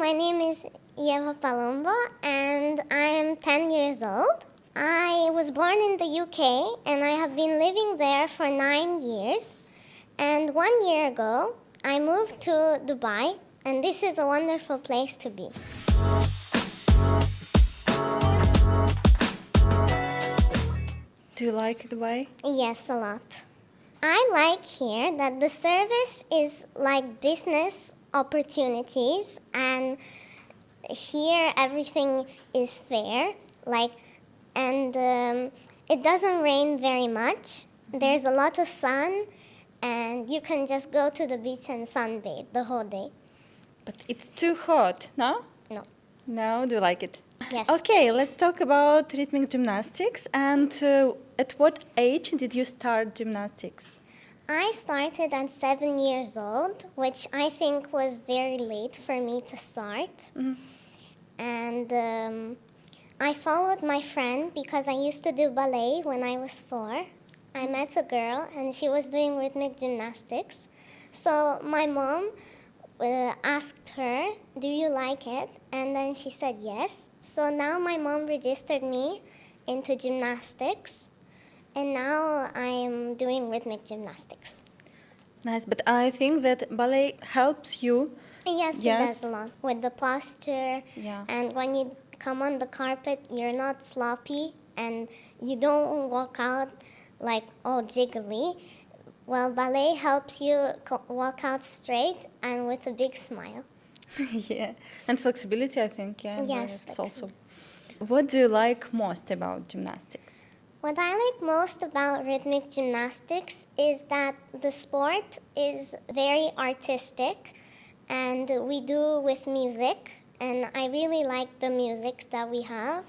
my name is Eva PALUMBO and I am 10 years old. I was born in the UK and I have been living there for 9 years. And 1 year ago, I moved to Dubai, and this is a wonderful place to be. Do you like Dubai? Yes, a lot. I like here that the service is like business opportunities, and here everything is fair, and it doesn't rain very much. There's a lot of sun, and you can just go to the beach and sunbathe the whole day. But it's too hot, no? No. No, do you like it? Yes. Okay, let's talk about rhythmic gymnastics. And at what age did you start gymnastics? I started at 7 years old, which I think was very late for me to start. Mm-hmm. And I followed my friend because I used to do ballet when I was 4. I met a girl and she was doing rhythmic gymnastics. So my mom asked her, "Do you like it?" And then she said yes. So now my mom registered me into gymnastics, and now I am doing rhythmic gymnastics. Nice, but I think that ballet helps you. Yes, Yes. it does a lot with the posture. Yeah. And when you come on the carpet, you're not sloppy and you don't walk out like all jiggly. Well, ballet helps you walk out straight and with a big smile. Yeah, and flexibility, I think. Yeah, Yes, it's also. What do you like most about gymnastics? What I like most about rhythmic gymnastics is that the sport is very artistic and we do with music, and I really like the music that we have.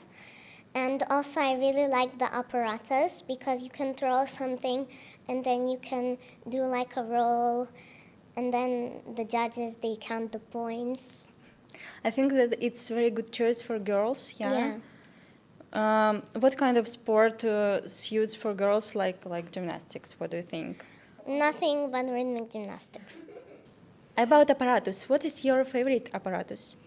And also I really like the apparatus because you can throw something and then you can do like a roll, and then the judges, they count the points. I think that it's a very good choice for girls. Yeah. What kind of sport suits for girls like gymnastics? What do you think? Nothing but rhythmic gymnastics. About apparatus, what is your favorite apparatus?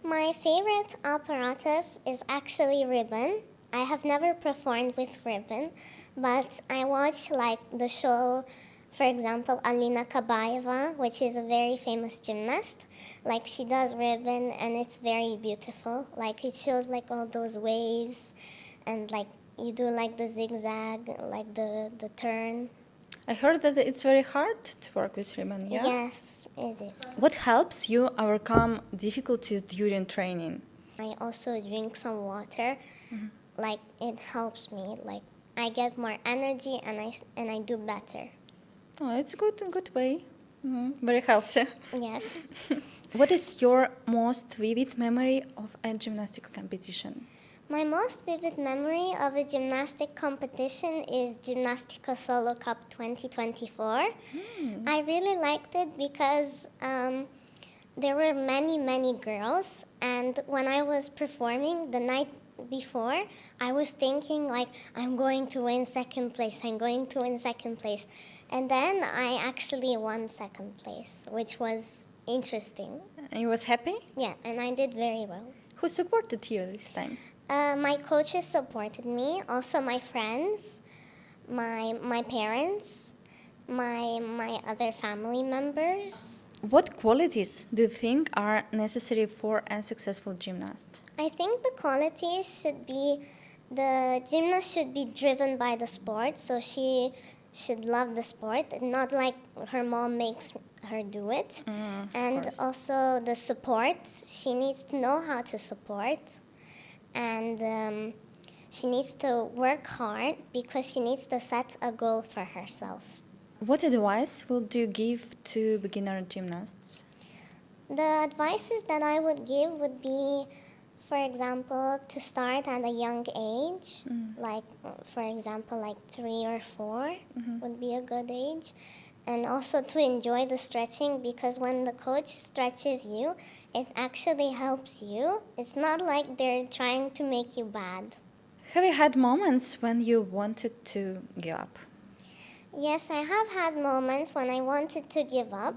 My favorite apparatus is actually ribbon. I have never performed with ribbon, but I watch like the show, for example, Alina Kabaeva, which is a very famous gymnast. Like she does ribbon and it's very beautiful. Like it shows like all those waves and like you do like the zigzag, like the turn. I heard that it's very hard to work with ribbon, yeah? Yes, it is. What helps you overcome difficulties during training? I also drink some water. Like it helps me. Like I get more energy and I do better. Oh, it's good, a good way. Very healthy. Yes. What is your most vivid memory of a gymnastics competition? My most vivid memory of a gymnastic competition is Gymnastika Solo Cup 2024. I really liked it because there were many girls, and when I was performing the night before, I was thinking like, I'm going to win second place, I'm going to win second place. And then I actually won second place, which was interesting. And you was happy? Yeah, and I did very well. Who supported you this time? My coaches supported me, also my friends, my parents, my other family members. What qualities do you think are necessary for a successful gymnast? I think the qualities should be, the gymnast should be driven by the sport, so she should love the sport, not like her mom makes her do it. And also the support, she needs to know how to support. And she needs to work hard because she needs to set a goal for herself. What advice would you give to beginner gymnasts? The advices that I would give would be, for example, to start at a young age, like, for example, like 3 or 4 would be a good age. And also to enjoy the stretching, because when the coach stretches you, it actually helps you. It's not like they're trying to make you bad. Have you had moments when you wanted to give up? Yes, I have had moments when I wanted to give up.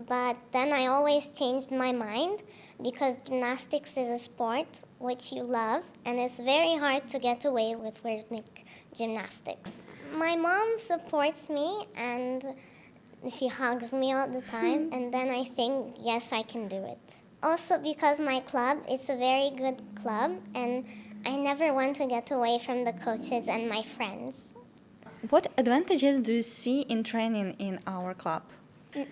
but then I always changed my mind because gymnastics is a sport which you love, and it's very hard to get away with rhythmic gymnastics. My mom supports me and she hugs me all the time, and then I think, yes, I can do it. Also because my club is a very good club, and I never want to get away from the coaches and my friends. What advantages do you see in training in our club?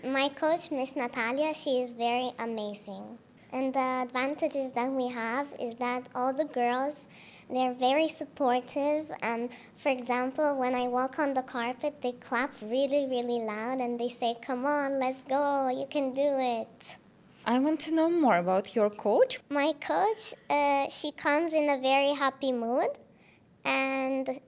My coach, Miss Natalia, she is very amazing. And the advantages that we have is that all the girls, they're very supportive. And for example, when I walk on the carpet, they clap really, really loud and they say, "Come on, let's go, you can do it." I want to know more about your coach. My coach, she comes in a very happy mood, and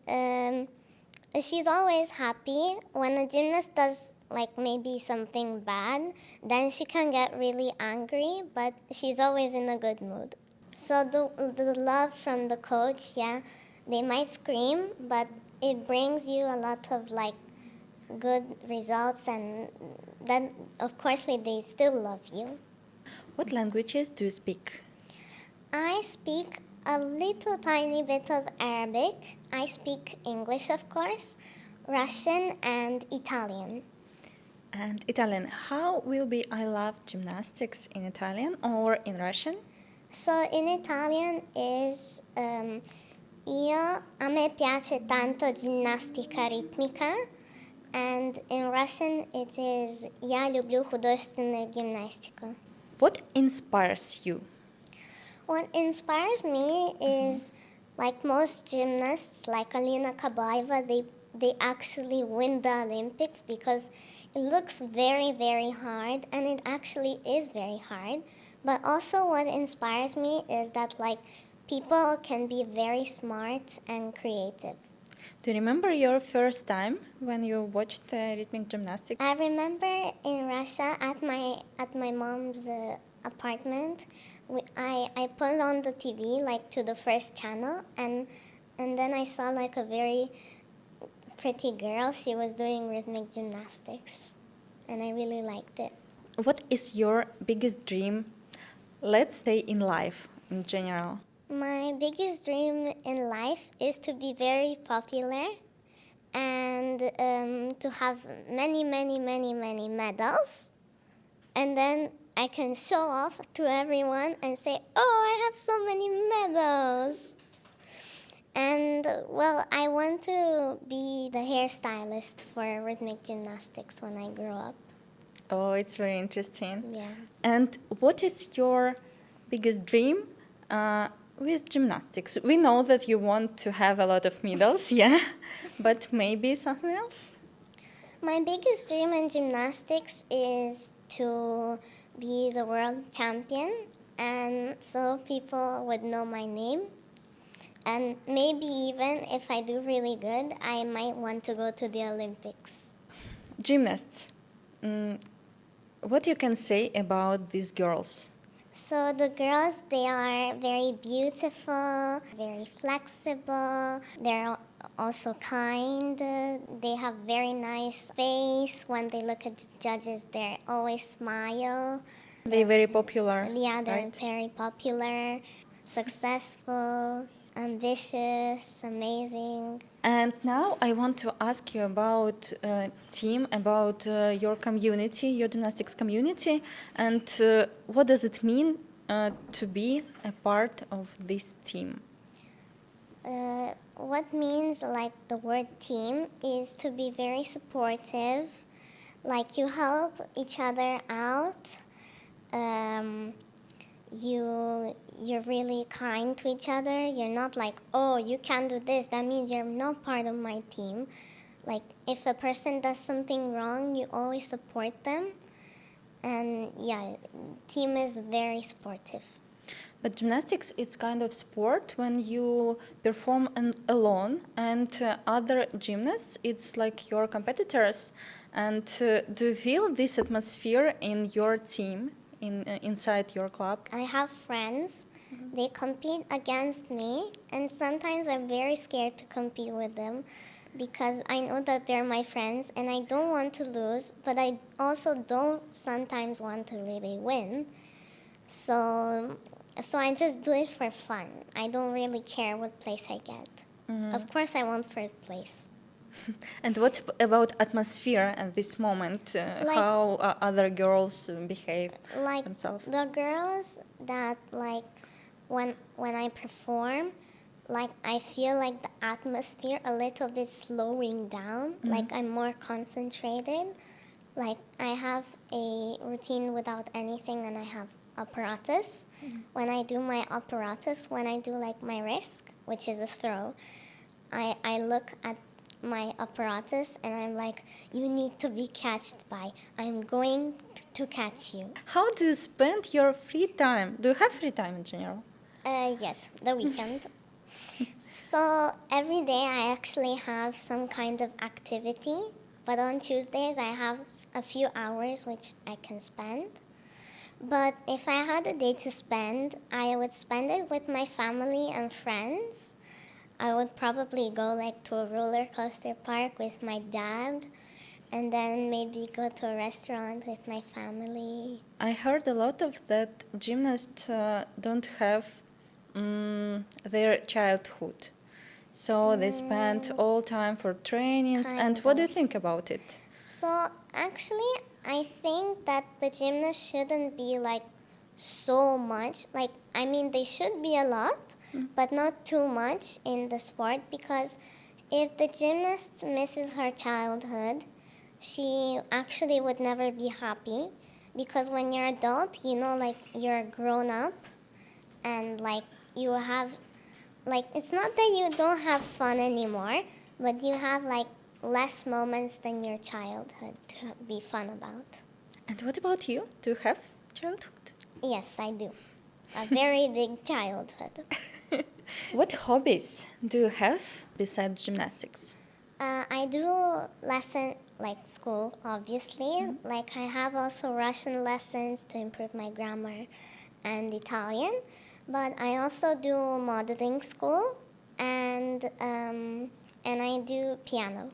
she's always happy. When a gymnast does like maybe something bad, then she can get really angry, but she's always in a good mood. So the love from the coach, yeah, they might scream, but it brings you a lot of like good results, and then of course they still love you. What languages do you speak? I speak a little tiny bit of Arabic. I speak English, of course, Russian, and Italian. And Italian. How will be I love gymnastics in Italian or in Russian? So in Italian is a me piace tanto ginnastika ritmica, and in Russian it is Я люблю художественную гимнастику. What inspires you? What inspires me is like most gymnasts, like Alina Kabaeva, they actually win the Olympics because it looks very, very hard, and it actually is very hard. But also what inspires me is that like people can be very smart and creative. Do you remember your first time when you watched rhythmic gymnastics? I remember in Russia at my mom's apartment, I put on the TV like to the first channel, and then I saw like a very pretty girl. She was doing rhythmic gymnastics, and I really liked it. What is your biggest dream, let's say in life in general? My biggest dream in life is to be very popular and to have many, many, many, many medals. And then I can show off to everyone and say, "Oh, I have so many medals." And well, I want to be the hairstylist for rhythmic gymnastics when I grow up. Oh, it's very interesting. Yeah. And what is your biggest dream with gymnastics? We know that you want to have a lot of medals, yeah, but maybe something else? My biggest dream in gymnastics is to be the world champion, and so people would know my name. And maybe even if I do really good, I might want to go to the Olympics. Gymnasts, what you can say about these girls? So the girls, they are very beautiful, very flexible. They're also kind. They have very nice face. When they look at judges, they always smile. They're very popular. Yeah, they're right? very popular, successful, ambitious, amazing. And now I want to ask you about team, about your community, your gymnastics community, and what does it mean to be a part of this team? What means like the word team is to be very supportive, like you help each other out. You're really kind to each other. You're not like, "Oh, you can't do this, that means you're not part of my team." Like if a person does something wrong, you always support them. And yeah, team is very supportive. But gymnastics, it's kind of sport when you perform alone, and other gymnasts, it's like your competitors. And do you feel this atmosphere in your team, inside your club? I have friends. They compete against me, and sometimes I'm very scared to compete with them because I know that they're my friends and I don't want to lose, but I also don't sometimes want to really win. So I just do it for fun. I don't really care what place I get. Of course, I want first place. And what about atmosphere at this moment? Like- How other girls behave Like themselves? the girls that when I perform, like I feel like the atmosphere a little bit slowing down. Like I'm more concentrated. Like I have a routine without anything, and I have apparatus. When I do my apparatus, when I do like my risk, which is a throw, I look at my apparatus and I'm like, you need to be catched by. I'm going to catch you. How do you spend your free time? Do you have free time in general? Yes, the weekend. So every day I actually have some kind of activity, but on Tuesdays I have a few hours which I can spend. But if I had a day to spend, I would spend it with my family and friends. I would probably go like to a roller coaster park with my dad, and then maybe go to a restaurant with my family. I heard a lot of that gymnasts don't have their childhood. So they spend all time for trainings. Kind And what do you of. think about it? So actually, I think that the gymnast shouldn't be like so much. Like, I mean, they should be a lot, but not too much in the sport, because if the gymnast misses her childhood, she actually would never be happy, because when you're adult, you know, like you're grown up and like you have, like, it's not that you don't have fun anymore, but you have like less moments than your childhood to be fun about. And what about you? Do you have childhood? Yes, I do. A very big childhood. What hobbies do you have besides gymnastics? I do lesson like school, obviously. Like I have also Russian lessons to improve my grammar and Italian. But I also do modeling school and I do piano.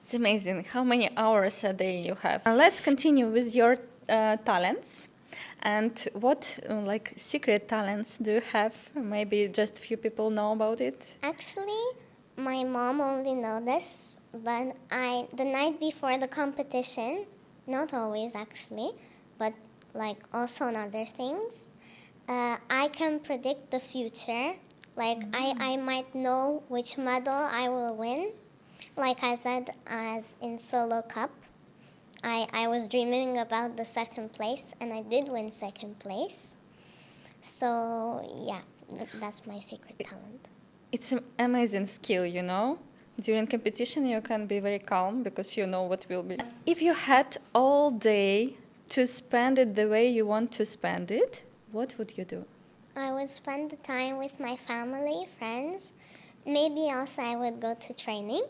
It's amazing how many hours a day you have. Let's continue with your talents. And what like secret talents do you have? Maybe just few people know about it. Actually, my mom only knows this, but the night before the competition, not always actually, but like also on other things, I can predict the future. Like I might know which medal I will win. Like I said, as in solo cup, I was dreaming about the second place, and I did win second place. So yeah, that's my secret talent. It's an amazing skill, you know. During competition, you can be very calm because you know what will be. If you had all day to spend it the way you want to spend it, what would you do? I would spend the time with my family, friends. Maybe also I would go to training.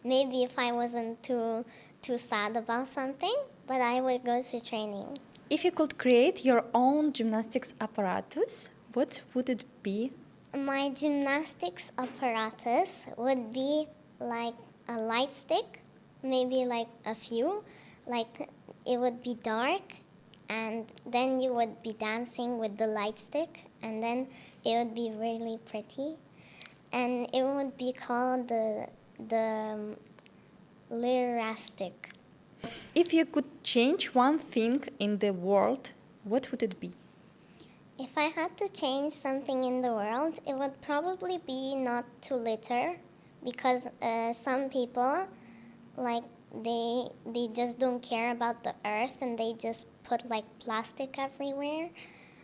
Maybe if I wasn't too sad about something, but I would go to training. If you could create your own gymnastics apparatus, what would it be? My gymnastics apparatus would be like a light stick, maybe like a few. Like it would be dark, and then you would be dancing with the light stick, and then it would be really pretty. And it would be called the Lyrastic. If you could change one thing in the world, what would it be? If I had to change something in the world, it would probably be not to litter, because some people, like they just don't care about the earth and they just put like plastic everywhere.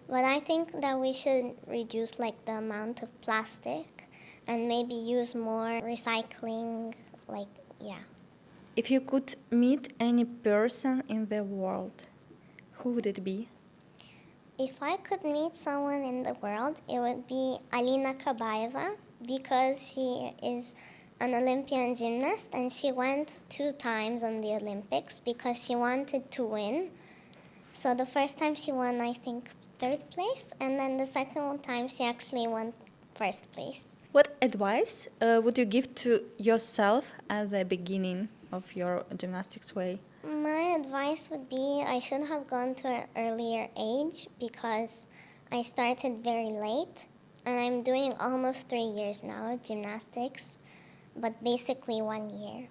But I think that we should reduce like the amount of plastic and maybe use more recycling. Like yeah. If you could meet any person in the world, who would it be? If I could meet someone in the world, it would be Alina Kabaeva, because she is an Olympian gymnast and she went 2 times on the Olympics because she wanted to win. So the first time she won, I think, 3rd place, and then the second time she actually won 1st place. What advice would you give to yourself at the beginning of your gymnastics way? My advice would be I should have gone to an earlier age because I started very late and I'm doing almost 3 years now gymnastics, but basically 1 year.